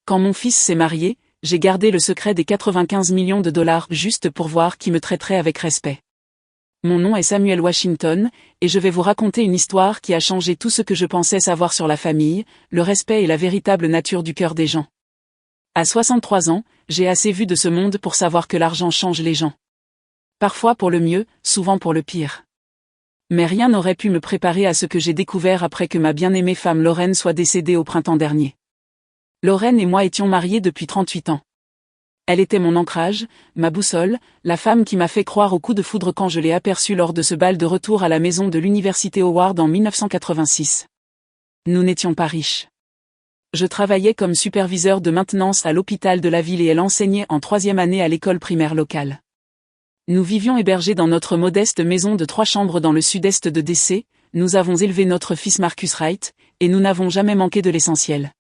Quand mon fils s'est marié, j'ai gardé le secret des 95 millions de dollars juste pour voir qui me traiterait avec respect. Mon nom est Samuel Washington, et je vais vous raconter une histoire qui a changé tout ce que je pensais savoir sur la famille, le respect et la véritable nature du cœur des gens. À 63 ans, j'ai assez vu de ce monde pour savoir que l'argent change les gens. Parfois pour le mieux, souvent pour le pire. Mais rien n'aurait pu me préparer à ce que j'ai découvert après que ma bien-aimée femme Lorraine soit décédée au printemps dernier. Lorraine et moi étions mariés depuis 38 ans. Elle était mon ancrage, ma boussole, la femme qui m'a fait croire au coup de foudre quand je l'ai aperçue lors de ce bal de retour à la maison de l'université Howard en 1986. Nous n'étions pas riches. Je travaillais comme superviseur de maintenance à l'hôpital de la ville et elle enseignait en 3e année à l'école primaire locale. Nous vivions hébergés dans notre modeste maison de 3 chambres dans le sud-est de DC, nous avons élevé notre fils Marcus Wright, et nous n'avons jamais manqué de l'essentiel.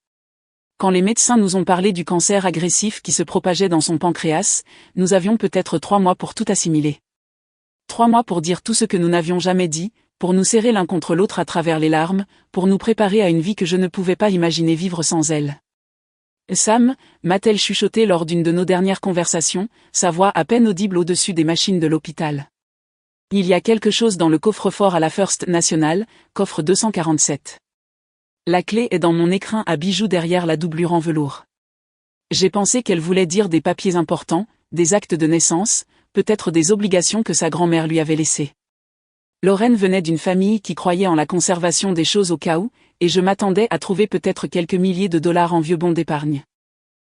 Quand les médecins nous ont parlé du cancer agressif qui se propageait dans son pancréas, nous avions peut-être 3 mois pour tout assimiler. 3 mois pour dire tout ce que nous n'avions jamais dit, pour nous serrer l'un contre l'autre à travers les larmes, pour nous préparer à une vie que je ne pouvais pas imaginer vivre sans elle. Sam, m'a-t-elle chuchoté lors d'une de nos dernières conversations, sa voix à peine audible au-dessus des machines de l'hôpital. Il y a quelque chose dans le coffre-fort à la First National, coffre 247. La clé est dans mon écrin à bijoux derrière la doublure en velours. J'ai pensé qu'elle voulait dire des papiers importants, des actes de naissance, peut-être des obligations que sa grand-mère lui avait laissées. Lorraine venait d'une famille qui croyait en la conservation des choses au cas où, et je m'attendais à trouver peut-être quelques milliers de dollars en vieux bons d'épargne.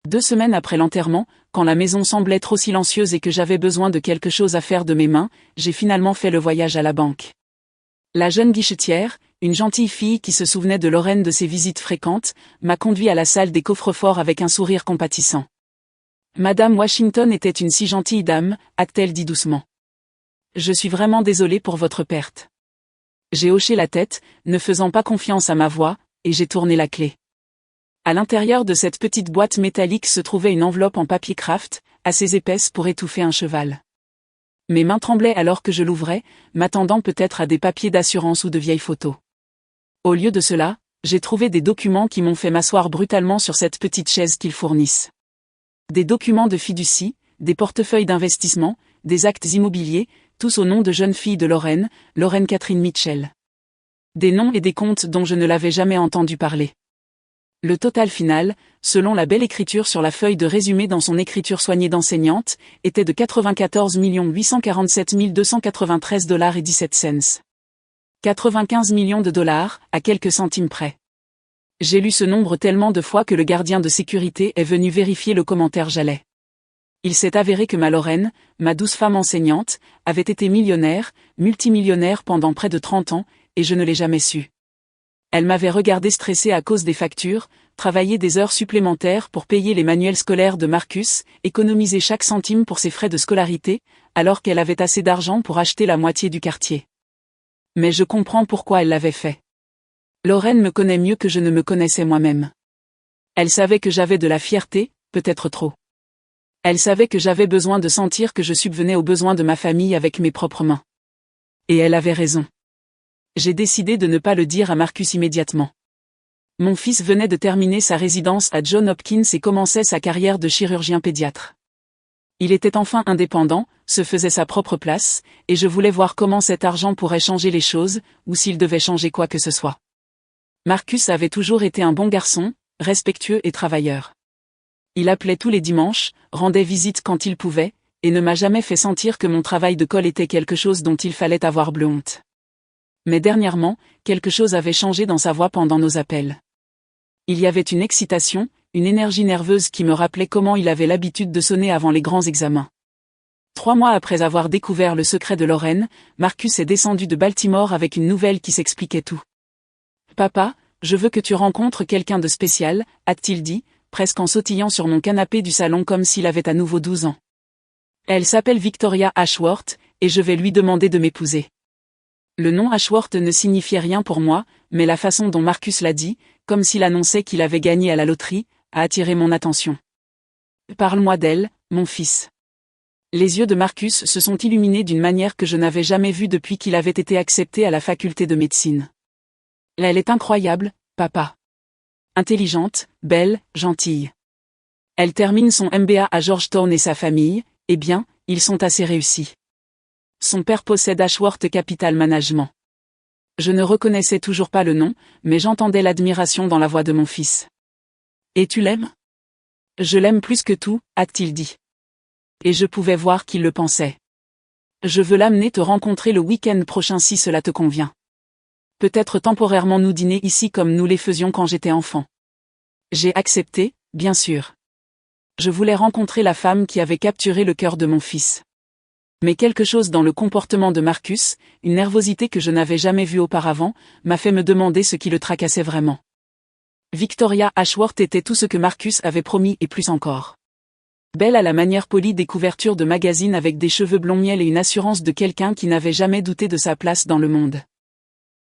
2 semaines après l'enterrement, quand la maison semblait trop silencieuse et que j'avais besoin de quelque chose à faire de mes mains, j'ai finalement fait le voyage à la banque. La jeune guichetière, une gentille fille qui se souvenait de Lorraine de ses visites fréquentes, m'a conduit à la salle des coffres-forts avec un sourire compatissant. Madame Washington était une si gentille dame, a-t-elle dit doucement. Je suis vraiment désolée pour votre perte. J'ai hoché la tête, ne faisant pas confiance à ma voix, et j'ai tourné la clé. À l'intérieur de cette petite boîte métallique se trouvait une enveloppe en papier craft, assez épaisse pour étouffer un cheval. Mes mains tremblaient alors que je l'ouvrais, m'attendant peut-être à des papiers d'assurance ou de vieilles photos. Au lieu de cela, j'ai trouvé des documents qui m'ont fait m'asseoir brutalement sur cette petite chaise qu'ils fournissent. Des documents de fiducie, des portefeuilles d'investissement, des actes immobiliers, tous au nom de jeune fille de Lorraine, Lorraine Catherine Mitchell. Des noms et des comptes dont je ne l'avais jamais entendu parler. Le total final, selon la belle écriture sur la feuille de résumé dans son écriture soignée d'enseignante, était de 94 847 293 $ et 17 cents. 95 millions de dollars, à quelques centimes près. J'ai lu ce nombre tellement de fois que le gardien de sécurité est venu vérifier le commentaire j'allais. Il s'est avéré que ma Lorraine, ma douce femme enseignante, avait été millionnaire, multimillionnaire pendant près de 30 ans, et je ne l'ai jamais su. Elle m'avait regardé stressée à cause des factures, travailler des heures supplémentaires pour payer les manuels scolaires de Marcus, économiser chaque centime pour ses frais de scolarité, alors qu'elle avait assez d'argent pour acheter la moitié du quartier. Mais je comprends pourquoi elle l'avait fait. Lorraine me connaît mieux que je ne me connaissais moi-même. Elle savait que j'avais de la fierté, peut-être trop. Elle savait que j'avais besoin de sentir que je subvenais aux besoins de ma famille avec mes propres mains. Et elle avait raison. J'ai décidé de ne pas le dire à Marcus immédiatement. Mon fils venait de terminer sa résidence à Johns Hopkins et commençait sa carrière de chirurgien pédiatre. Il était enfin indépendant, se faisait sa propre place, et je voulais voir comment cet argent pourrait changer les choses, ou s'il devait changer quoi que ce soit. Marcus avait toujours été un bon garçon, respectueux et travailleur. Il appelait tous les dimanches, rendait visite quand il pouvait, et ne m'a jamais fait sentir que mon travail de colle était quelque chose dont il fallait avoir bleu honte. Mais dernièrement, quelque chose avait changé dans sa voix pendant nos appels. Il y avait une excitation, une énergie nerveuse qui me rappelait comment il avait l'habitude de sonner avant les grands examens. 3 mois après avoir découvert le secret de Lorraine, Marcus est descendu de Baltimore avec une nouvelle qui s'expliquait tout. « Papa, je veux que tu rencontres quelqu'un de spécial », a-t-il dit, presque en sautillant sur mon canapé du salon comme s'il avait à nouveau 12 ans. Elle s'appelle Victoria Ashworth, et je vais lui demander de m'épouser. Le nom Ashworth ne signifiait rien pour moi, mais la façon dont Marcus l'a dit, comme s'il annonçait qu'il avait gagné à la loterie, a attiré mon attention. « Parle-moi d'elle, mon fils. » Les yeux de Marcus se sont illuminés d'une manière que je n'avais jamais vue depuis qu'il avait été accepté à la faculté de médecine. « Elle est incroyable, papa. Intelligente, belle, gentille. Elle termine son MBA à Georgetown et sa famille, eh bien, ils sont assez réussis. Son père possède Ashworth Capital Management. Je ne reconnaissais toujours pas le nom, mais j'entendais l'admiration dans la voix de mon fils. Et tu l'aimes? Je l'aime plus que tout, a-t-il dit. Et je pouvais voir qu'il le pensait. Je veux l'amener te rencontrer le week-end prochain si cela te convient. Peut-être temporairement nous dîner ici comme nous les faisions quand j'étais enfant. J'ai accepté, bien sûr. Je voulais rencontrer la femme qui avait capturé le cœur de mon fils. Mais quelque chose dans le comportement de Marcus, une nervosité que je n'avais jamais vue auparavant, m'a fait me demander ce qui le tracassait vraiment. Victoria Ashworth était tout ce que Marcus avait promis et plus encore. Belle à la manière polie des couvertures de magazines avec des cheveux blond miel et une assurance de quelqu'un qui n'avait jamais douté de sa place dans le monde.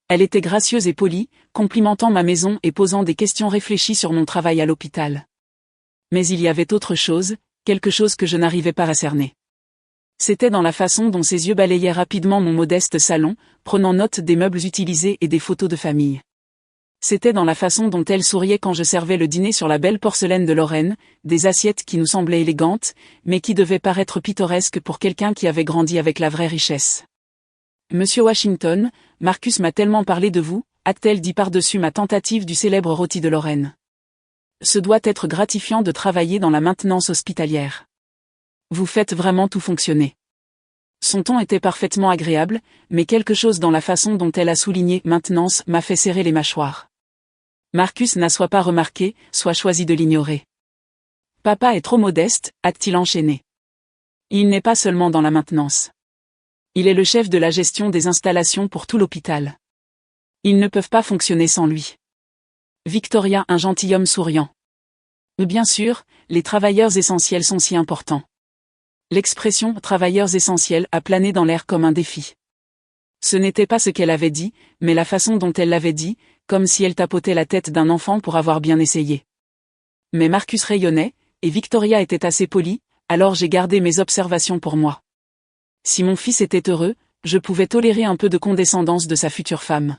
Elle était gracieuse et polie, complimentant ma maison et posant des questions réfléchies sur mon travail à l'hôpital. Mais il y avait autre chose, quelque chose que je n'arrivais pas à cerner. C'était dans la façon dont ses yeux balayaient rapidement mon modeste salon, prenant note des meubles utilisés et des photos de famille. C'était dans la façon dont elle souriait quand je servais le dîner sur la belle porcelaine de Lorraine, des assiettes qui nous semblaient élégantes, mais qui devaient paraître pittoresques pour quelqu'un qui avait grandi avec la vraie richesse. Monsieur Washington, Marcus m'a tellement parlé de vous, a-t-elle dit par-dessus ma tentative du célèbre rôti de Lorraine. Ce doit être gratifiant de travailler dans la maintenance hospitalière. Vous faites vraiment tout fonctionner. Son ton était parfaitement agréable, mais quelque chose dans la façon dont elle a souligné « maintenance » m'a fait serrer les mâchoires. Marcus n'a soit pas remarqué, soit choisi de l'ignorer. Papa est trop modeste, a-t-il enchaîné. Il n'est pas seulement dans la maintenance. Il est le chef de la gestion des installations pour tout l'hôpital. Ils ne peuvent pas fonctionner sans lui. Victoria, un gentilhomme souriant. Bien sûr, les travailleurs essentiels sont si importants. L'expression « travailleurs essentiels » a plané dans l'air comme un défi. Ce n'était pas ce qu'elle avait dit, mais la façon dont elle l'avait dit, comme si elle tapotait la tête d'un enfant pour avoir bien essayé. Mais Marcus rayonnait, et Victoria était assez polie, alors j'ai gardé mes observations pour moi. Si mon fils était heureux, je pouvais tolérer un peu de condescendance de sa future femme.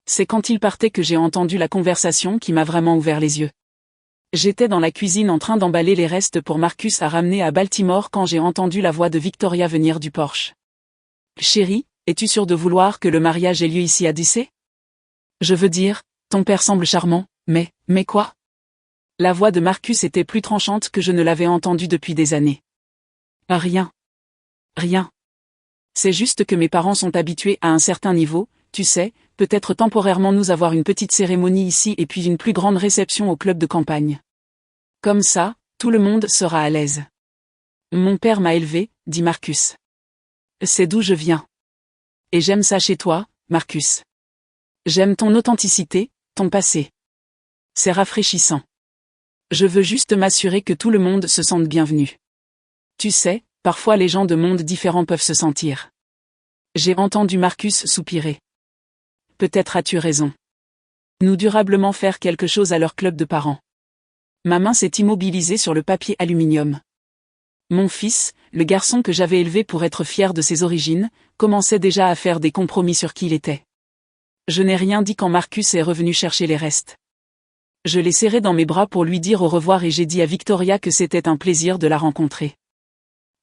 C'est quand il partait que j'ai entendu la conversation qui m'a vraiment ouvert les yeux. J'étais dans la cuisine en train d'emballer les restes pour Marcus à ramener à Baltimore quand j'ai entendu la voix de Victoria venir du porche. « Chérie, es-tu sûre de vouloir que le mariage ait lieu ici à DC? Je veux dire, ton père semble charmant, mais quoi? » La voix de Marcus était plus tranchante que je ne l'avais entendue depuis des années. « Rien. Rien. C'est juste que mes parents sont habitués à un certain niveau, tu sais, peut-être temporairement nous avoir une petite cérémonie ici et puis une plus grande réception au club de campagne. Comme ça, tout le monde sera à l'aise. Mon père m'a élevé, dit Marcus. C'est d'où je viens. Et j'aime ça chez toi, Marcus. J'aime ton authenticité, ton passé. C'est rafraîchissant. Je veux juste m'assurer que tout le monde se sente bienvenu. Tu sais, parfois les gens de mondes différents peuvent se sentir. J'ai entendu Marcus soupirer. Peut-être as-tu raison. Nous durablement faire quelque chose à leur club de parents. Ma main s'est immobilisée sur le papier aluminium. Mon fils, le garçon que j'avais élevé pour être fier de ses origines, commençait déjà à faire des compromis sur qui il était. Je n'ai rien dit quand Marcus est revenu chercher les restes. Je l'ai serré dans mes bras pour lui dire au revoir et j'ai dit à Victoria que c'était un plaisir de la rencontrer.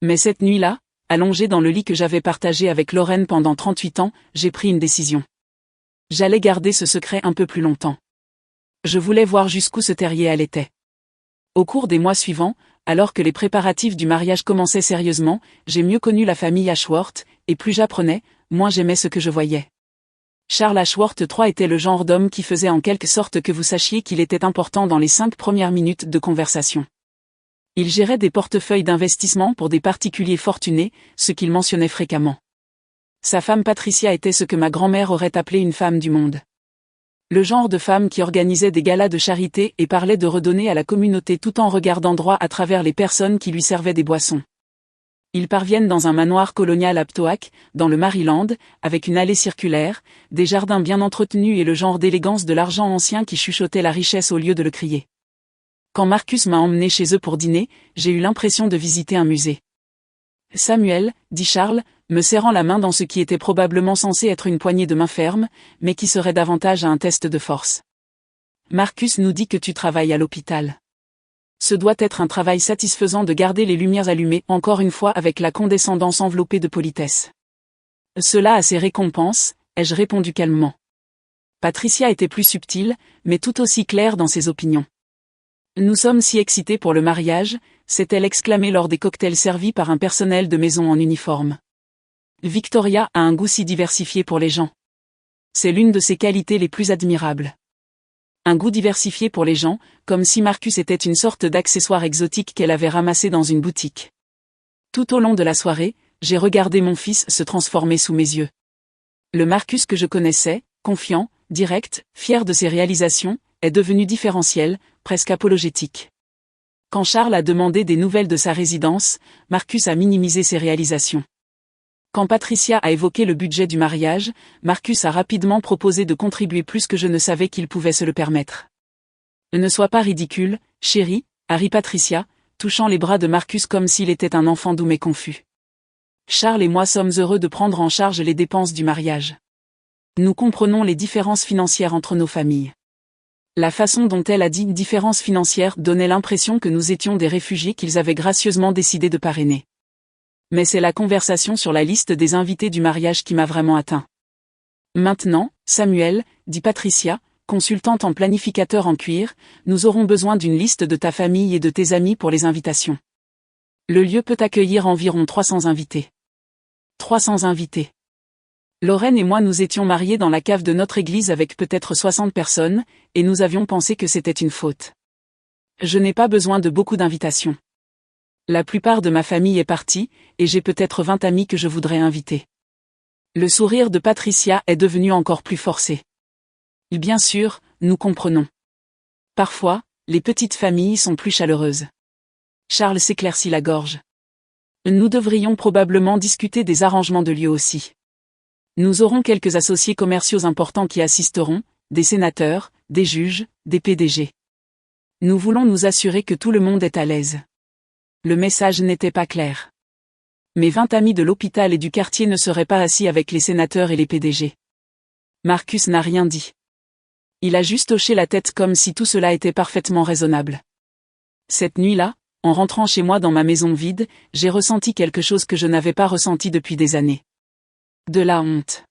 Mais cette nuit-là, allongée dans le lit que j'avais partagé avec Lorraine pendant 38 ans, j'ai pris une décision. J'allais garder ce secret un peu plus longtemps. Je voulais voir jusqu'où ce terrier allait. Au cours des mois suivants, alors que les préparatifs du mariage commençaient sérieusement, j'ai mieux connu la famille Ashworth, et plus j'apprenais, moins j'aimais ce que je voyais. Charles Ashworth III était le genre d'homme qui faisait en quelque sorte que vous sachiez qu'il était important dans les 5 premières minutes de conversation. Il gérait des portefeuilles d'investissement pour des particuliers fortunés, ce qu'il mentionnait fréquemment. Sa femme Patricia était ce que ma grand-mère aurait appelé une femme du monde. Le genre de femme qui organisait des galas de charité et parlait de redonner à la communauté tout en regardant droit à travers les personnes qui lui servaient des boissons. Ils parviennent dans un manoir colonial à Ptoak, dans le Maryland, avec une allée circulaire, des jardins bien entretenus et le genre d'élégance de l'argent ancien qui chuchotait la richesse au lieu de le crier. Quand Marcus m'a emmené chez eux pour dîner, j'ai eu l'impression de visiter un musée. « Samuel, dit Charles, me serrant la main dans ce qui était probablement censé être une poignée de main ferme, mais qui serait davantage à un test de force. Marcus nous dit que tu travailles à l'hôpital. Ce doit être un travail satisfaisant de garder les lumières allumées, encore une fois avec la condescendance enveloppée de politesse. Cela a ses récompenses, ai-je répondu calmement. Patricia était plus subtile, mais tout aussi claire dans ses opinions. Nous sommes si excités pour le mariage, s'est-elle exclamée lors des cocktails servis par un personnel de maison en uniforme. Victoria a un goût si diversifié pour les gens. C'est l'une de ses qualités les plus admirables. Un goût diversifié pour les gens, comme si Marcus était une sorte d'accessoire exotique qu'elle avait ramassé dans une boutique. Tout au long de la soirée, j'ai regardé mon fils se transformer sous mes yeux. Le Marcus que je connaissais, confiant, direct, fier de ses réalisations, est devenu différentiel, presque apologétique. Quand Charles a demandé des nouvelles de sa résidence, Marcus a minimisé ses réalisations. Quand Patricia a évoqué le budget du mariage, Marcus a rapidement proposé de contribuer plus que je ne savais qu'il pouvait se le permettre. Ne sois pas ridicule, chérie, a ri Patricia, touchant les bras de Marcus comme s'il était un enfant doux mais confus. Charles et moi sommes heureux de prendre en charge les dépenses du mariage. Nous comprenons les différences financières entre nos familles. La façon dont elle a dit « différence financière » donnait l'impression que nous étions des réfugiés qu'ils avaient gracieusement décidé de parrainer. Mais c'est la conversation sur la liste des invités du mariage qui m'a vraiment atteint. Maintenant, Samuel, dit Patricia, consultante en planificateur en cuir, nous aurons besoin d'une liste de ta famille et de tes amis pour les invitations. Le lieu peut accueillir environ 300 invités. 300 invités. Lorraine et moi nous étions mariés dans la cave de notre église avec peut-être 60 personnes, et nous avions pensé que c'était une faute. Je n'ai pas besoin de beaucoup d'invitations. La plupart de ma famille est partie, et j'ai peut-être 20 amis que je voudrais inviter. Le sourire de Patricia est devenu encore plus forcé. Bien sûr, nous comprenons. Parfois, les petites familles sont plus chaleureuses. Charles s'éclaircit la gorge. Nous devrions probablement discuter des arrangements de lieu aussi. Nous aurons quelques associés commerciaux importants qui assisteront, des sénateurs, des juges, des PDG. Nous voulons nous assurer que tout le monde est à l'aise. Le message n'était pas clair. Mes 20 amis de l'hôpital et du quartier ne seraient pas assis avec les sénateurs et les PDG. Marcus n'a rien dit. Il a juste hoché la tête comme si tout cela était parfaitement raisonnable. Cette nuit-là, en rentrant chez moi dans ma maison vide, j'ai ressenti quelque chose que je n'avais pas ressenti depuis des années. De la honte.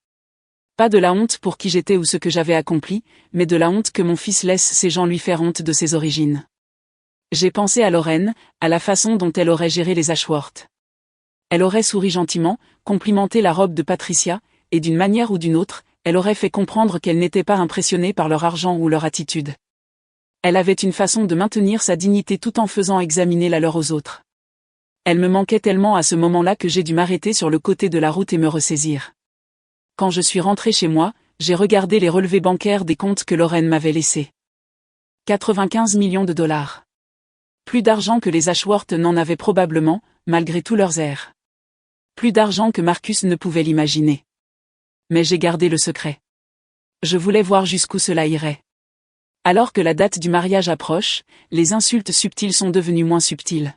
Pas de la honte pour qui j'étais ou ce que j'avais accompli, mais de la honte que mon fils laisse ces gens lui faire honte de ses origines. J'ai pensé à Lorraine, à la façon dont elle aurait géré les Ashworth. Elle aurait souri gentiment, complimenté la robe de Patricia, et d'une manière ou d'une autre, elle aurait fait comprendre qu'elle n'était pas impressionnée par leur argent ou leur attitude. Elle avait une façon de maintenir sa dignité tout en faisant examiner la leur aux autres. Elle me manquait tellement à ce moment-là que j'ai dû m'arrêter sur le côté de la route et me ressaisir. Quand je suis rentré chez moi, j'ai regardé les relevés bancaires des comptes que Lorraine m'avait laissés. 95 millions de dollars. Plus d'argent que les Ashworth n'en avaient probablement, malgré tous leurs airs. Plus d'argent que Marcus ne pouvait l'imaginer. Mais j'ai gardé le secret. Je voulais voir jusqu'où cela irait. Alors que la date du mariage approche, les insultes subtiles sont devenues moins subtiles.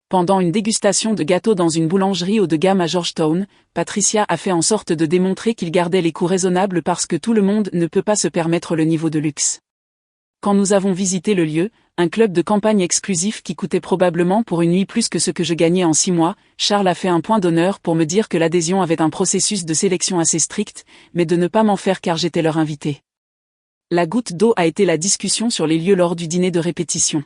Pendant une dégustation de gâteaux dans une boulangerie haut de gamme à Georgetown, Patricia a fait en sorte de démontrer qu'il gardait les coûts raisonnables parce que tout le monde ne peut pas se permettre le niveau de luxe. Quand nous avons visité le lieu, un club de campagne exclusif qui coûtait probablement pour une nuit plus que ce que je gagnais en 6 mois, Charles a fait un point d'honneur pour me dire que l'adhésion avait un processus de sélection assez strict, mais de ne pas m'en faire car j'étais leur invité. La goutte d'eau a été la discussion sur les lieux lors du dîner de répétition.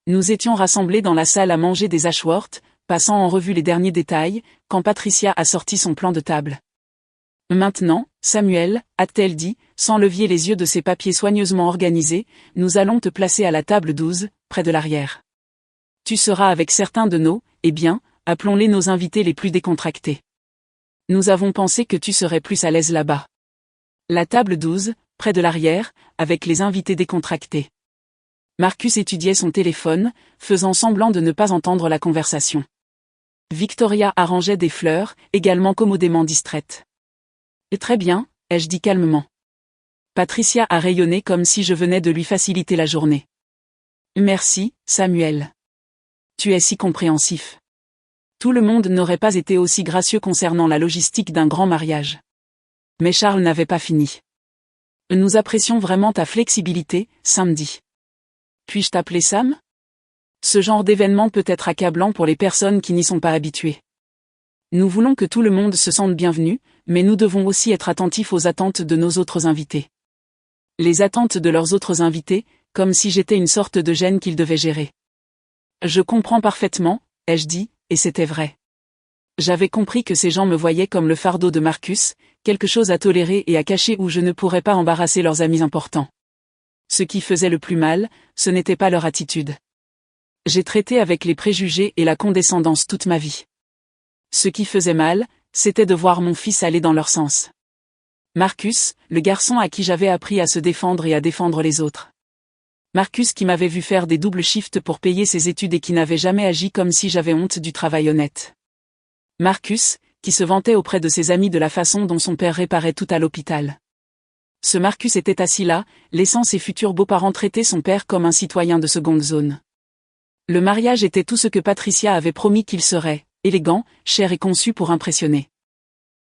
Nous étions rassemblés dans la salle à manger des Ashworth, passant en revue les derniers détails, quand Patricia a sorti son plan de table. Maintenant, Samuel, a-t-elle dit, sans lever les yeux de ses papiers soigneusement organisés, nous allons te placer à la table 12, près de l'arrière. Tu seras avec certains de nos, eh bien, appelons-les nos invités les plus décontractés. Nous avons pensé que tu serais plus à l'aise là-bas. La table 12, près de l'arrière, avec les invités décontractés. Marcus étudiait son téléphone, faisant semblant de ne pas entendre la conversation. Victoria arrangeait des fleurs, également commodément distraites. « Très bien », ai-je dit calmement. Patricia a rayonné comme si je venais de lui faciliter la journée. « Merci, Samuel. Tu es si compréhensif. Tout le monde n'aurait pas été aussi gracieux concernant la logistique d'un grand mariage. » Mais Charles n'avait pas fini. « Nous apprécions vraiment ta flexibilité, samedi. Puis-je t'appeler Sam ? Ce genre d'événement peut être accablant pour les personnes qui n'y sont pas habituées. Nous voulons que tout le monde se sente bienvenu, mais nous devons aussi être attentifs aux attentes de nos autres invités. Les attentes de leurs autres invités, comme si j'étais une sorte de gêne qu'ils devaient gérer. Je comprends parfaitement, ai-je dit, et c'était vrai. J'avais compris que ces gens me voyaient comme le fardeau de Marcus, quelque chose à tolérer et à cacher où je ne pourrais pas embarrasser leurs amis importants. Ce qui faisait le plus mal, ce n'était pas leur attitude. J'ai traité avec les préjugés et la condescendance toute ma vie. Ce qui faisait mal, c'était de voir mon fils aller dans leur sens. Marcus, le garçon à qui j'avais appris à se défendre et à défendre les autres. Marcus qui m'avait vu faire des doubles shifts pour payer ses études et qui n'avait jamais agi comme si j'avais honte du travail honnête. Marcus, qui se vantait auprès de ses amis de la façon dont son père réparait tout à l'hôpital. Ce Marcus était assis là, laissant ses futurs beaux-parents traiter son père comme un citoyen de seconde zone. Le mariage était tout ce que Patricia avait promis qu'il serait, élégant, cher et conçu pour impressionner.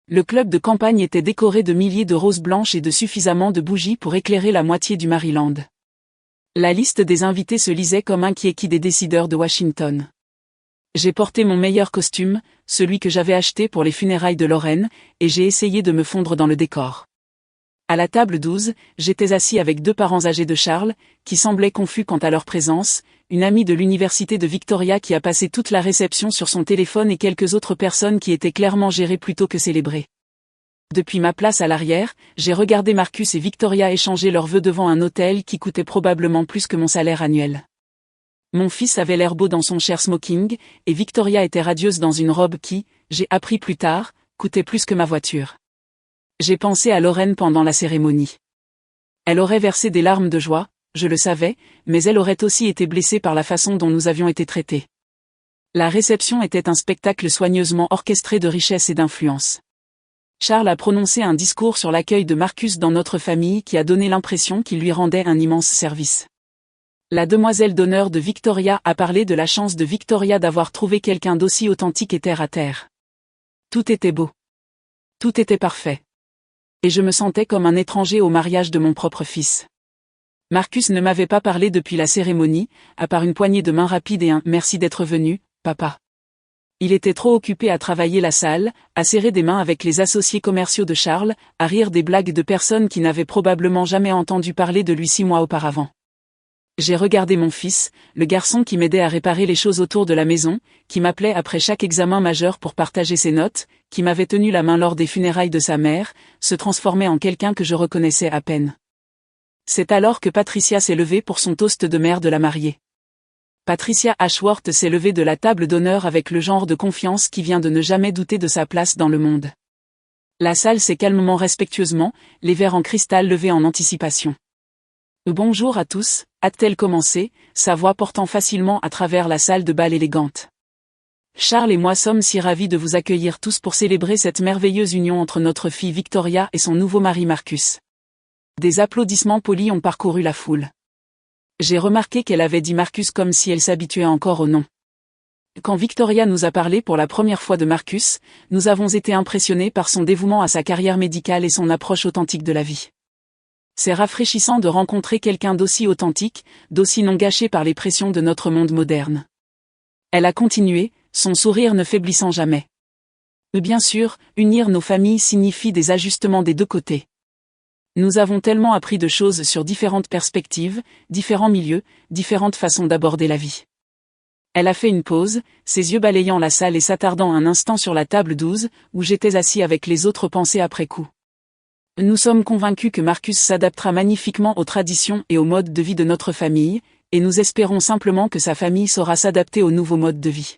Le club de campagne était décoré de milliers de roses blanches et de suffisamment de bougies pour éclairer la moitié du Maryland. La liste des invités se lisait comme un qui des décideurs de Washington. J'ai porté mon meilleur costume, celui que j'avais acheté pour les funérailles de Lorraine, et j'ai essayé de me fondre dans le décor. À la table 12, j'étais assis avec deux parents âgés de Charles, qui semblaient confus quant à leur présence, une amie de l'université de Victoria qui a passé toute la réception sur son téléphone et quelques autres personnes qui étaient clairement gérées plutôt que célébrées. Depuis ma place à l'arrière, j'ai regardé Marcus et Victoria échanger leurs vœux devant un hôtel qui coûtait probablement plus que mon salaire annuel. Mon fils avait l'air beau dans son cher smoking, et Victoria était radieuse dans une robe qui, j'ai appris plus tard, coûtait plus que ma voiture. J'ai pensé à Lorraine pendant la cérémonie. Elle aurait versé des larmes de joie, je le savais, mais elle aurait aussi été blessée par la façon dont nous avions été traités. La réception était un spectacle soigneusement orchestré de richesse et d'influence. Charles a prononcé un discours sur l'accueil de Marcus dans notre famille qui a donné l'impression qu'il lui rendait un immense service. La demoiselle d'honneur de Victoria a parlé de la chance de Victoria d'avoir trouvé quelqu'un d'aussi authentique et terre à terre. Tout était beau. Tout était parfait. Et je me sentais comme un étranger au mariage de mon propre fils. Marcus ne m'avait pas parlé depuis la cérémonie, à part une poignée de main rapide et un « merci d'être venu, papa ». Il était trop occupé à travailler la salle, à serrer des mains avec les associés commerciaux de Charles, à rire des blagues de personnes qui n'avaient probablement jamais entendu parler de lui 6 mois auparavant. J'ai regardé mon fils, le garçon qui m'aidait à réparer les choses autour de la maison, qui m'appelait après chaque examen majeur pour partager ses notes, qui m'avait tenu la main lors des funérailles de sa mère, se transformer en quelqu'un que je reconnaissais à peine. C'est alors que Patricia s'est levée pour son toast de mère de la mariée. Patricia Ashworth s'est levée de la table d'honneur avec le genre de confiance qui vient de ne jamais douter de sa place dans le monde. La salle s'est calmement respectueusement, les verres en cristal levés en anticipation. Bonjour à tous, a-t-elle commencé, sa voix portant facilement à travers la salle de bal élégante. Charles et moi sommes si ravis de vous accueillir tous pour célébrer cette merveilleuse union entre notre fille Victoria et son nouveau mari Marcus. Des applaudissements polis ont parcouru la foule. J'ai remarqué qu'elle avait dit Marcus comme si elle s'habituait encore au nom. Quand Victoria nous a parlé pour la première fois de Marcus, nous avons été impressionnés par son dévouement à sa carrière médicale et son approche authentique de la vie. C'est rafraîchissant de rencontrer quelqu'un d'aussi authentique, d'aussi non gâché par les pressions de notre monde moderne. Elle a continué, son sourire ne faiblissant jamais. Bien sûr, unir nos familles signifie des ajustements des deux côtés. Nous avons tellement appris de choses sur différentes perspectives, différents milieux, différentes façons d'aborder la vie. Elle a fait une pause, ses yeux balayant la salle et s'attardant un instant sur la table 12, où j'étais assis avec les autres pensées après coup. Nous sommes convaincus que Marcus s'adaptera magnifiquement aux traditions et au mode de vie de notre famille, et nous espérons simplement que sa famille saura s'adapter au nouveau mode de vie.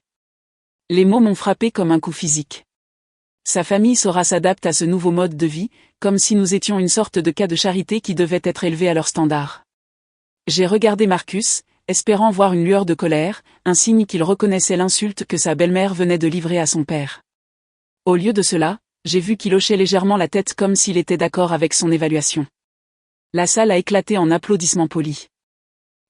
Les mots m'ont frappé comme un coup physique. Sa famille saura s'adapter à ce nouveau mode de vie, comme si nous étions une sorte de cas de charité qui devait être élevé à leur standard. J'ai regardé Marcus, espérant voir une lueur de colère, un signe qu'il reconnaissait l'insulte que sa belle-mère venait de livrer à son père. Au lieu de cela, j'ai vu qu'il hochait légèrement la tête comme s'il était d'accord avec son évaluation. La salle a éclaté en applaudissements polis.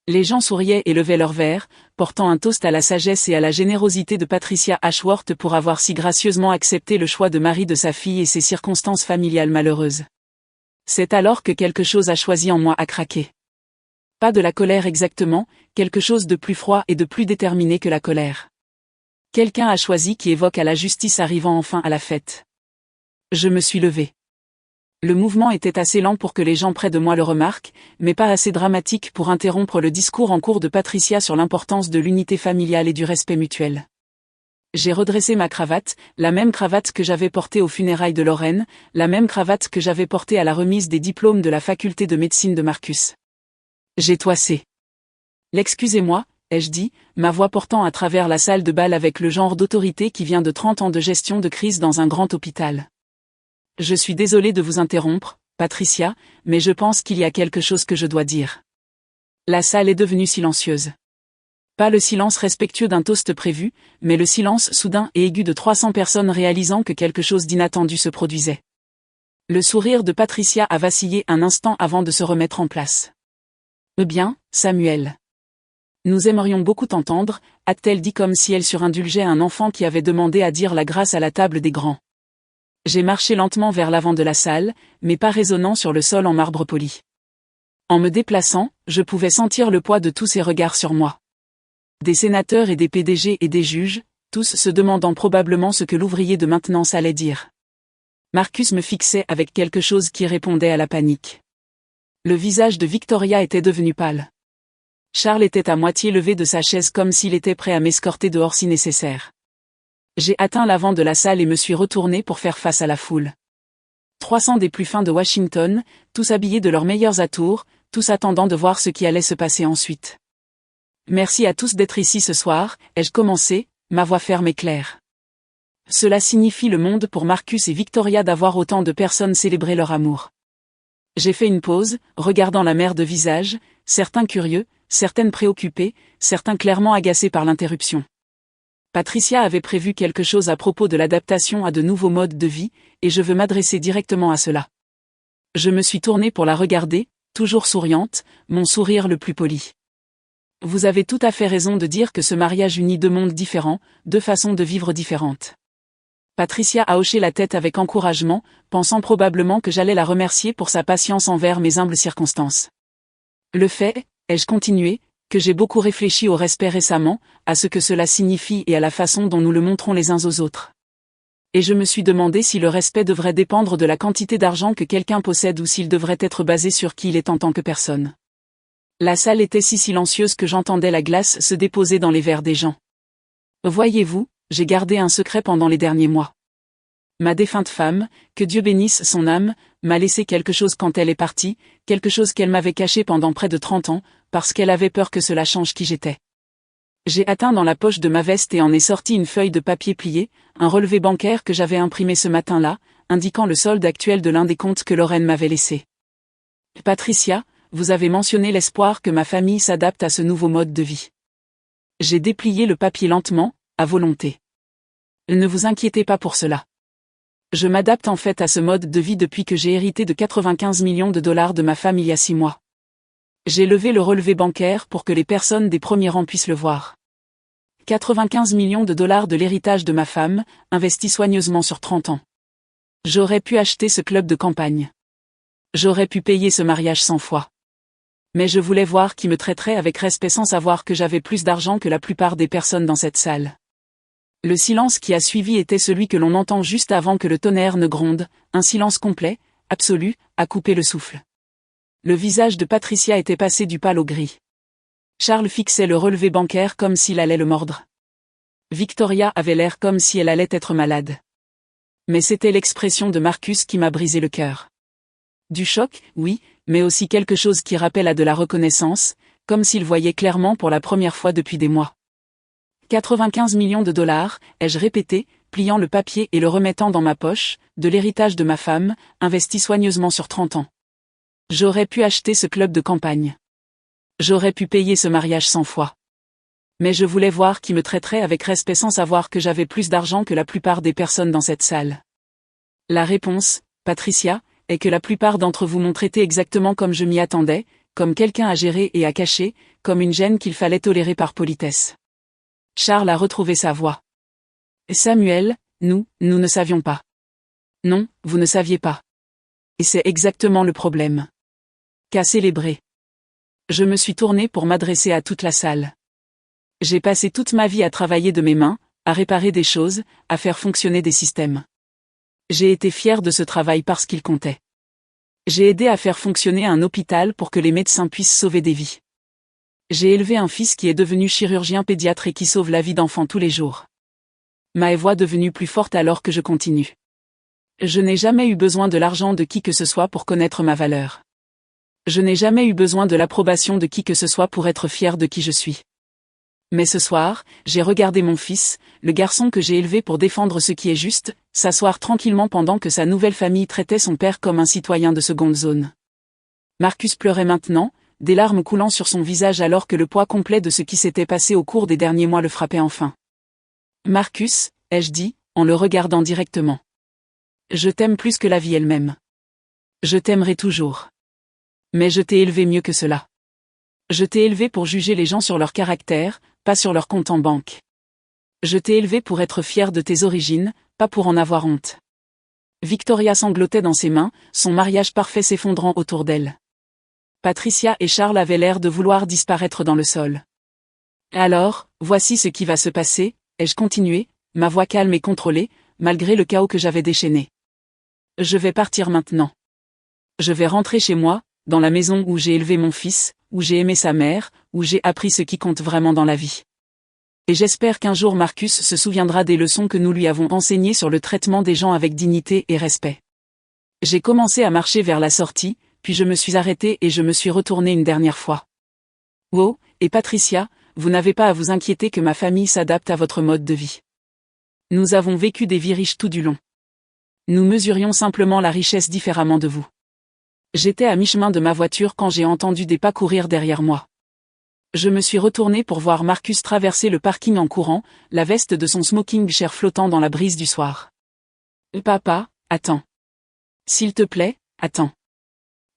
Les gens souriaient et levaient leurs verres, portant un toast à la sagesse et à la générosité de Patricia Ashworth pour avoir si gracieusement accepté le choix de mari de sa fille et ses circonstances familiales malheureuses. C'est alors que quelque chose a choisi en moi à craquer. Pas de la colère exactement, quelque chose de plus froid et de plus déterminé que la colère. Quelqu'un a choisi qui évoque à la justice arrivant enfin à la fête. Je me suis levé. Le mouvement était assez lent pour que les gens près de moi le remarquent, mais pas assez dramatique pour interrompre le discours en cours de Patricia sur l'importance de l'unité familiale et du respect mutuel. J'ai redressé ma cravate, la même cravate que j'avais portée aux funérailles de Lorraine, la même cravate que j'avais portée à la remise des diplômes de la faculté de médecine de Marcus. J'ai toissé. L'excusez-moi, ai-je dit, ma voix portant à travers la salle de bal avec le genre d'autorité qui vient de 30 ans de gestion de crise dans un grand hôpital. Je suis désolé de vous interrompre, Patricia, mais je pense qu'il y a quelque chose que je dois dire. La salle est devenue silencieuse. Pas le silence respectueux d'un toast prévu, mais le silence soudain et aigu de 300 personnes réalisant que quelque chose d'inattendu se produisait. Le sourire de Patricia a vacillé un instant avant de se remettre en place. Eh bien, Samuel. Nous aimerions beaucoup t'entendre, a-t-elle dit comme si elle surindulgeait un enfant qui avait demandé à dire la grâce à la table des grands. J'ai marché lentement vers l'avant de la salle, mais pas résonnant sur le sol en marbre poli. En me déplaçant, je pouvais sentir le poids de tous ces regards sur moi. Des sénateurs et des PDG et des juges, tous se demandant probablement ce que l'ouvrier de maintenance allait dire. Marcus me fixait avec quelque chose qui répondait à la panique. Le visage de Victoria était devenu pâle. Charles était à moitié levé de sa chaise comme s'il était prêt à m'escorter dehors si nécessaire. J'ai atteint l'avant de la salle et me suis retourné pour faire face à la foule. 300 des plus fins de Washington, tous habillés de leurs meilleurs atours, tous attendant de voir ce qui allait se passer ensuite. Merci à tous d'être ici ce soir, ai-je commencé, ma voix ferme et claire. Cela signifie le monde pour Marcus et Victoria d'avoir autant de personnes célébrer leur amour. J'ai fait une pause, regardant la mer de visages, certains curieux, certaines préoccupées, certains clairement agacés par l'interruption. Patricia avait prévu quelque chose à propos de l'adaptation à de nouveaux modes de vie, et je veux m'adresser directement à cela. Je me suis tournée pour la regarder, toujours souriante, mon sourire le plus poli. Vous avez tout à fait raison de dire que ce mariage unit deux mondes différents, deux façons de vivre différentes. Patricia a hoché la tête avec encouragement, pensant probablement que j'allais la remercier pour sa patience envers mes humbles circonstances. Le fait, ai-je continué, que j'ai beaucoup réfléchi au respect récemment, à ce que cela signifie et à la façon dont nous le montrons les uns aux autres. Et je me suis demandé si le respect devrait dépendre de la quantité d'argent que quelqu'un possède ou s'il devrait être basé sur qui il est en tant que personne. La salle était si silencieuse que j'entendais la glace se déposer dans les verres des gens. Voyez-vous, j'ai gardé un secret pendant les derniers mois. Ma défunte femme, que Dieu bénisse son âme, m'a laissé quelque chose quand elle est partie, quelque chose qu'elle m'avait caché pendant près de 30 ans, parce qu'elle avait peur que cela change qui j'étais. J'ai atteint dans la poche de ma veste et en ai sorti une feuille de papier pliée, un relevé bancaire que j'avais imprimé ce matin-là, indiquant le solde actuel de l'un des comptes que Lorraine m'avait laissé. Patricia, vous avez mentionné l'espoir que ma famille s'adapte à ce nouveau mode de vie. J'ai déplié le papier lentement, à volonté. Ne vous inquiétez pas pour cela. Je m'adapte en fait à ce mode de vie depuis que j'ai hérité de 95 millions de dollars de ma femme il y a 6 mois. J'ai levé le relevé bancaire pour que les personnes des premiers rangs puissent le voir. 95 millions de dollars de l'héritage de ma femme, investi soigneusement sur 30 ans. J'aurais pu acheter ce club de campagne. J'aurais pu payer ce mariage 100 fois. Mais je voulais voir qui me traiterait avec respect sans savoir que j'avais plus d'argent que la plupart des personnes dans cette salle. Le silence qui a suivi était celui que l'on entend juste avant que le tonnerre ne gronde, un silence complet, absolu, à couper le souffle. Le visage de Patricia était passé du pâle au gris. Charles fixait le relevé bancaire comme s'il allait le mordre. Victoria avait l'air comme si elle allait être malade. Mais c'était l'expression de Marcus qui m'a brisé le cœur. Du choc, oui, mais aussi quelque chose qui rappelle à de la reconnaissance, comme s'il voyait clairement pour la première fois depuis des mois. 95 millions de dollars, ai-je répété, pliant le papier et le remettant dans ma poche, de l'héritage de ma femme, investi soigneusement sur 30 ans. J'aurais pu acheter ce club de campagne. J'aurais pu payer ce mariage 100 fois. Mais je voulais voir qui me traiterait avec respect sans savoir que j'avais plus d'argent que la plupart des personnes dans cette salle. La réponse, Patricia, est que la plupart d'entre vous m'ont traité exactement comme je m'y attendais, comme quelqu'un à gérer et à cacher, comme une gêne qu'il fallait tolérer par politesse. Charles a retrouvé sa voix. Samuel, nous ne savions pas. Non, vous ne saviez pas. Et c'est exactement le problème. Qu'à célébrer. Je me suis tournée pour m'adresser à toute la salle. J'ai passé toute ma vie à travailler de mes mains, à réparer des choses, à faire fonctionner des systèmes. J'ai été fière de ce travail parce qu'il comptait. J'ai aidé à faire fonctionner un hôpital pour que les médecins puissent sauver des vies. J'ai élevé un fils qui est devenu chirurgien pédiatre et qui sauve la vie d'enfants tous les jours. Ma voix devenue plus forte alors que je continue. Je n'ai jamais eu besoin de l'argent de qui que ce soit pour connaître ma valeur. Je n'ai jamais eu besoin de l'approbation de qui que ce soit pour être fière de qui je suis. Mais ce soir, j'ai regardé mon fils, le garçon que j'ai élevé pour défendre ce qui est juste, s'asseoir tranquillement pendant que sa nouvelle famille traitait son père comme un citoyen de seconde zone. Marcus pleurait maintenant, des larmes coulant sur son visage alors que le poids complet de ce qui s'était passé au cours des derniers mois le frappait enfin. « Marcus », ai-je dit, en le regardant directement. « Je t'aime plus que la vie elle-même. Je t'aimerai toujours. Mais je t'ai élevé mieux que cela. Je t'ai élevé pour juger les gens sur leur caractère, pas sur leur compte en banque. Je t'ai élevé pour être fier de tes origines, pas pour en avoir honte. » Victoria sanglotait dans ses mains, son mariage parfait s'effondrant autour d'elle. Patricia et Charles avaient l'air de vouloir disparaître dans le sol. « Alors, voici ce qui va se passer », ai-je continué, ma voix calme et contrôlée, malgré le chaos que j'avais déchaîné. « Je vais partir maintenant. Je vais rentrer chez moi, dans la maison où j'ai élevé mon fils, où j'ai aimé sa mère, où j'ai appris ce qui compte vraiment dans la vie. Et j'espère qu'un jour Marcus se souviendra des leçons que nous lui avons enseignées sur le traitement des gens avec dignité et respect. » J'ai commencé à marcher vers la sortie, puis je me suis arrêtée et je me suis retournée une dernière fois. « Wow, et Patricia, vous n'avez pas à vous inquiéter que ma famille s'adapte à votre mode de vie. Nous avons vécu des vies riches tout du long. Nous mesurions simplement la richesse différemment de vous. » J'étais à mi-chemin de ma voiture quand j'ai entendu des pas courir derrière moi. Je me suis retournée pour voir Marcus traverser le parking en courant, la veste de son smoking chair flottant dans la brise du soir. « Papa, attends. S'il te plaît, attends. »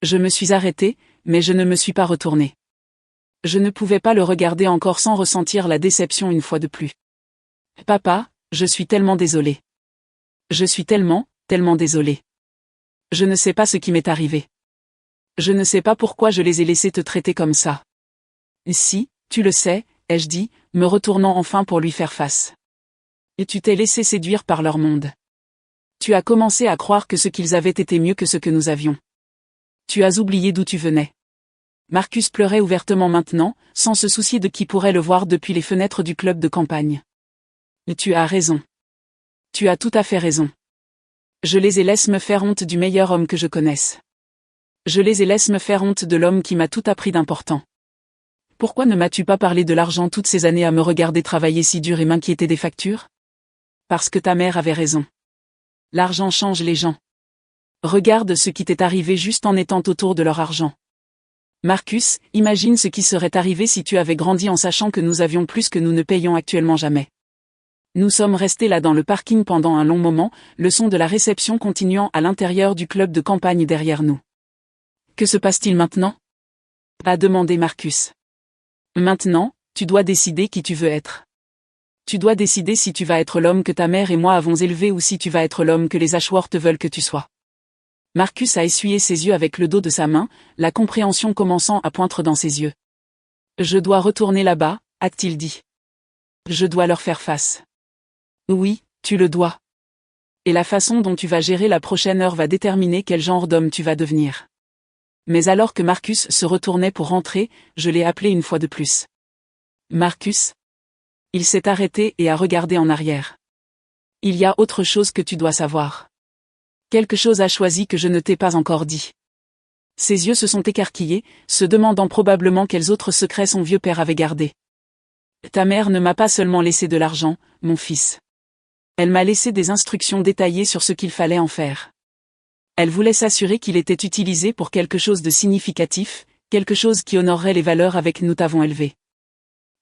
Je me suis arrêtée, mais je ne me suis pas retournée. Je ne pouvais pas le regarder encore sans ressentir la déception une fois de plus. « Papa, je suis tellement désolée. Je suis tellement désolée. Je ne sais pas ce qui m'est arrivé. Je ne sais pas pourquoi je les ai laissés te traiter comme ça. »« Si, tu le sais, » ai-je dit, me retournant enfin pour lui faire face. « Et tu t'es laissé séduire par leur monde. Tu as commencé à croire que ce qu'ils avaient était mieux que ce que nous avions. Tu as oublié d'où tu venais. » Marcus pleurait ouvertement maintenant, sans se soucier de qui pourrait le voir depuis les fenêtres du club de campagne. « Et tu as raison. Tu as tout à fait raison. Je les ai laissé me faire honte du meilleur homme que je connaisse. Je les ai laissé me faire honte de l'homme qui m'a tout appris d'important. Pourquoi ne m'as-tu pas parlé de l'argent toutes ces années à me regarder travailler si dur et m'inquiéter des factures? Parce que ta mère avait raison. L'argent change les gens. Regarde ce qui t'est arrivé juste en étant autour de leur argent. Marcus, imagine ce qui serait arrivé si tu avais grandi en sachant que nous avions plus que nous ne payons actuellement jamais. Nous sommes restés là dans le parking pendant un long moment, le son de la réception continuant à l'intérieur du club de campagne derrière nous. « Que se passe-t-il maintenant ?» a demandé Marcus. « Maintenant, tu dois décider qui tu veux être. Tu dois décider si tu vas être l'homme que ta mère et moi avons élevé ou si tu vas être l'homme que les Ashworth veulent que tu sois. » Marcus a essuyé ses yeux avec le dos de sa main, la compréhension commençant à poindre dans ses yeux. « Je dois retourner là-bas, » a-t-il dit. « Je dois leur faire face. » Oui, tu le dois. Et la façon dont tu vas gérer la prochaine heure va déterminer quel genre d'homme tu vas devenir. Mais alors que Marcus se retournait pour rentrer, je l'ai appelé une fois de plus. « Marcus ?» Il s'est arrêté et a regardé en arrière. « Il y a autre chose que tu dois savoir. Quelque chose a choisi que je ne t'ai pas encore dit. » Ses yeux se sont écarquillés, se demandant probablement quels autres secrets son vieux père avait gardés. « Ta mère ne m'a pas seulement laissé de l'argent, mon fils. Elle m'a laissé des instructions détaillées sur ce qu'il fallait en faire. Elle voulait s'assurer qu'il était utilisé pour quelque chose de significatif, quelque chose qui honorerait les valeurs avec nous t'avons élevées. »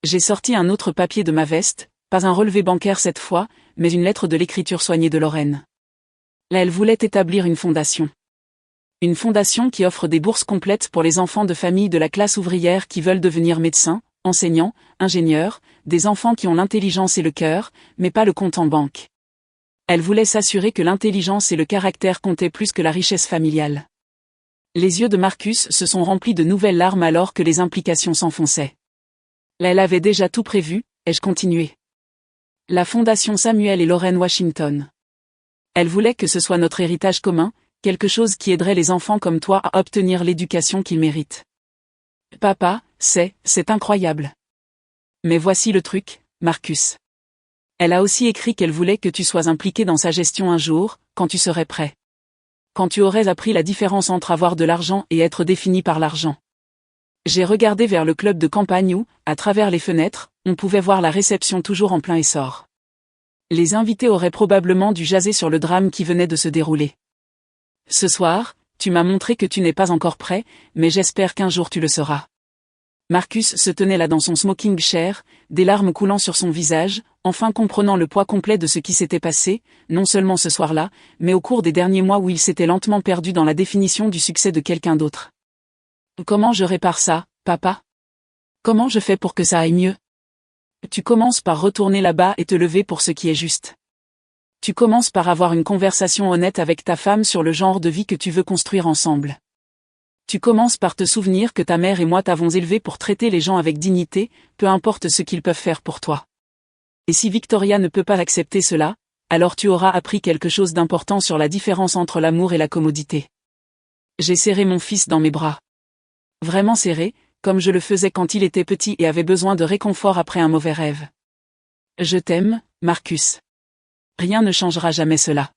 J'ai sorti un autre papier de ma veste, pas un relevé bancaire cette fois, mais une lettre de l'écriture soignée de Lorraine. Là, elle voulait établir une fondation. Une fondation qui offre des bourses complètes pour les enfants de familles de la classe ouvrière qui veulent devenir médecins, enseignants, ingénieurs, des enfants qui ont l'intelligence et le cœur, mais pas le compte en banque. Elle voulait s'assurer que l'intelligence et le caractère comptaient plus que la richesse familiale. Les yeux de Marcus se sont remplis de nouvelles larmes alors que les implications s'enfonçaient. Elle avait déjà tout prévu, ai-je continué. La fondation Samuel et Lorraine Washington. Elle voulait que ce soit notre héritage commun, quelque chose qui aiderait les enfants comme toi à obtenir l'éducation qu'ils méritent. Papa, c'est incroyable. Mais voici le truc, Marcus. Elle a aussi écrit qu'elle voulait que tu sois impliqué dans sa gestion un jour, quand tu serais prêt. Quand tu aurais appris la différence entre avoir de l'argent et être défini par l'argent. J'ai regardé vers le club de campagne où, à travers les fenêtres, on pouvait voir la réception toujours en plein essor. Les invités auraient probablement dû jaser sur le drame qui venait de se dérouler. Ce soir, tu m'as montré que tu n'es pas encore prêt, mais j'espère qu'un jour tu le seras. Marcus se tenait là dans son smoking chair, des larmes coulant sur son visage, enfin comprenant le poids complet de ce qui s'était passé, non seulement ce soir-là, mais au cours des derniers mois où il s'était lentement perdu dans la définition du succès de quelqu'un d'autre. Comment je répare ça, papa? Comment je fais pour que ça aille mieux? Tu commences par retourner là-bas et te lever pour ce qui est juste. Tu commences par avoir une conversation honnête avec ta femme sur le genre de vie que tu veux construire ensemble. Tu commences par te souvenir que ta mère et moi t'avons élevé pour traiter les gens avec dignité, peu importe ce qu'ils peuvent faire pour toi. Et si Victoria ne peut pas accepter cela, alors tu auras appris quelque chose d'important sur la différence entre l'amour et la commodité. J'ai serré mon fils dans mes bras. Vraiment serré, comme je le faisais quand il était petit et avait besoin de réconfort après un mauvais rêve. Je t'aime, Marcus. Rien ne changera jamais cela.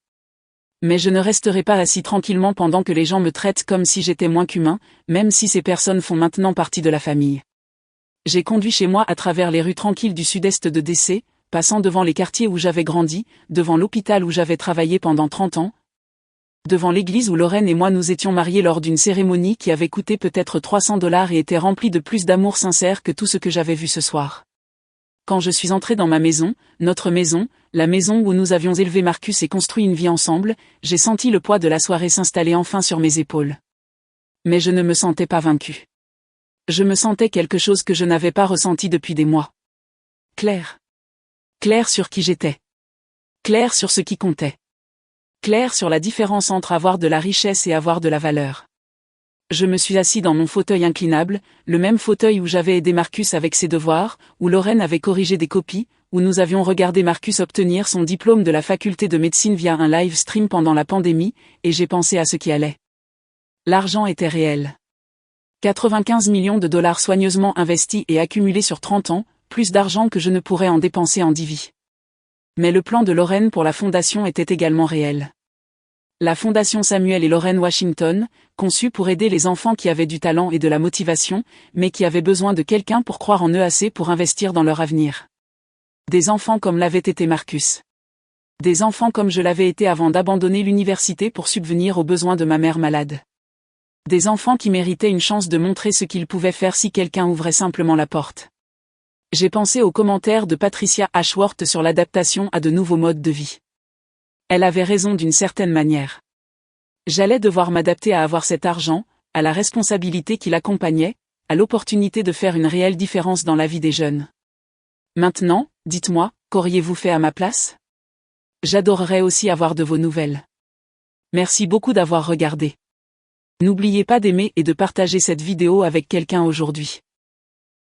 Mais je ne resterai pas assis tranquillement pendant que les gens me traitent comme si j'étais moins qu'humain, même si ces personnes font maintenant partie de la famille. J'ai conduit chez moi à travers les rues tranquilles du sud-est de DC, passant devant les quartiers où j'avais grandi, devant l'hôpital où j'avais travaillé pendant 30 ans, devant l'église où Lorraine et moi nous étions mariés lors d'une cérémonie qui avait coûté peut-être $300 et était remplie de plus d'amour sincère que tout ce que j'avais vu ce soir. Quand je suis entré dans ma maison, notre maison, la maison où nous avions élevé Marcus et construit une vie ensemble, j'ai senti le poids de la soirée s'installer enfin sur mes épaules. Mais je ne me sentais pas vaincu. Je me sentais quelque chose que je n'avais pas ressenti depuis des mois. Clair. Clair sur qui j'étais. Clair sur ce qui comptait. Clair sur la différence entre avoir de la richesse et avoir de la valeur. Je me suis assis dans mon fauteuil inclinable, le même fauteuil où j'avais aidé Marcus avec ses devoirs, où Lorraine avait corrigé des copies, où nous avions regardé Marcus obtenir son diplôme de la faculté de médecine via un live stream pendant la pandémie, et j'ai pensé à ce qui allait. L'argent était réel. 95 millions de dollars soigneusement investis et accumulés sur 30 ans, plus d'argent que je ne pourrais en dépenser en 10 vies. Mais le plan de Lorraine pour la fondation était également réel. La fondation Samuel et Lorraine Washington, conçue pour aider les enfants qui avaient du talent et de la motivation, mais qui avaient besoin de quelqu'un pour croire en eux assez pour investir dans leur avenir. Des enfants comme l'avait été Marcus. Des enfants comme je l'avais été avant d'abandonner l'université pour subvenir aux besoins de ma mère malade. Des enfants qui méritaient une chance de montrer ce qu'ils pouvaient faire si quelqu'un ouvrait simplement la porte. J'ai pensé aux commentaires de Patricia Ashworth sur l'adaptation à de nouveaux modes de vie. Elle avait raison d'une certaine manière. J'allais devoir m'adapter à avoir cet argent, à la responsabilité qui l'accompagnait, à l'opportunité de faire une réelle différence dans la vie des jeunes. Maintenant, dites-moi, qu'auriez-vous fait à ma place? J'adorerais aussi avoir de vos nouvelles. Merci beaucoup d'avoir regardé. N'oubliez pas d'aimer et de partager cette vidéo avec quelqu'un aujourd'hui.